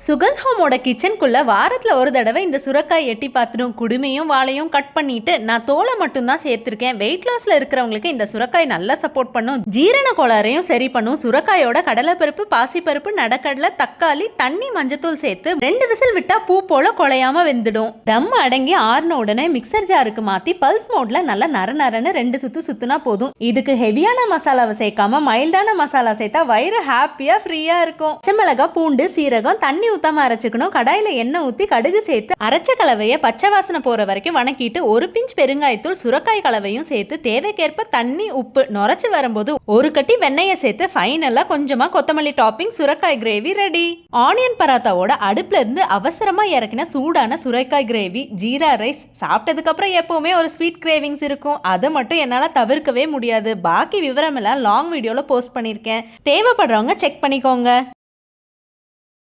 சுகந்த் ஹோமோட கிச்சனுக்குள்ள வாரத்துல ஒரு தடவை இந்த சுரக்காய் எட்டி பார்த்துடும். குடுமையும் வாழையும் கட் பண்ணிட்டு நான் தோலை மட்டும் தான் சேர்த்திருக்கேன். வெயிட் லாஸ்ல இருக்கிறவங்களுக்கு இந்த சுரக்காய் நல்லா சப்போர்ட் பண்ணும். ஜீரண கோளாறையும் சரி பண்ணும். சுரக்காயோட கடலைப்பருப்பு, பாசிப்பருப்பு, நடக்கடலை, தக்காளி, தண்ணி, மஞ்சத்தூள் சேர்த்து 2 விசில் விட்டா பூ போல குழையாம வெந்துடும். தம் அடங்கி ஆறுன உடனே மிக்சர் ஜாருக்கு மாத்தி பல்ஸ் மோட்ல நல்லா நரன்னு 2 சுத்து சுத்துனா போதும். இதுக்கு ஹெவியான மசாலாவை சேர்க்காம மைல்டான மசாலா சேர்த்தா வயிறு ஹாப்பியா ஃப்ரீயா இருக்கும். பச்சை மிளகாய், பூண்டு, சீரகம், தண்ணி ஊத்தாம அரைச்சுக்கணும். கடாயில எண்ணெய் ஊத்தி கடுகு சேர்த்து அரைச்ச கலவையை பச்சை வாசனை போற வரைக்கும் வணக்கிட்டு 1 பிஞ்ச் பெருங்காயத்தூள், சுரக்காய் கலவையும் சேர்த்து தேவைக்கேற்ப தண்ணி, உப்பு நுரைச்சு வரும்போது 1 கட்டி வெண்ணெயை சேர்த்து ஃபைனலா கொஞ்சமா கொத்தமல்லி டாப்பிங், சுரக்காய் கிரேவி ரெடி. ஆனியன் பராத்தாவோட அடுப்புல இருந்து அவசரமா இறக்கின சூடான சுரக்காய் கிரேவி, ஜீரா ரைஸ் சாப்பிட்டதுக்கு அப்புறம் எப்பவுமே ஒரு ஸ்வீட் கிரேவிங்ஸ் இருக்கும். அதை மட்டும் என்னால தவிர்க்கவே முடியாது. பாக்கி விவரம் எல்லாம் லாங் வீடியோல போஸ்ட் பண்ணிருக்கேன். தேவைப்படுறவங்க செக் பண்ணிக்கோங்க.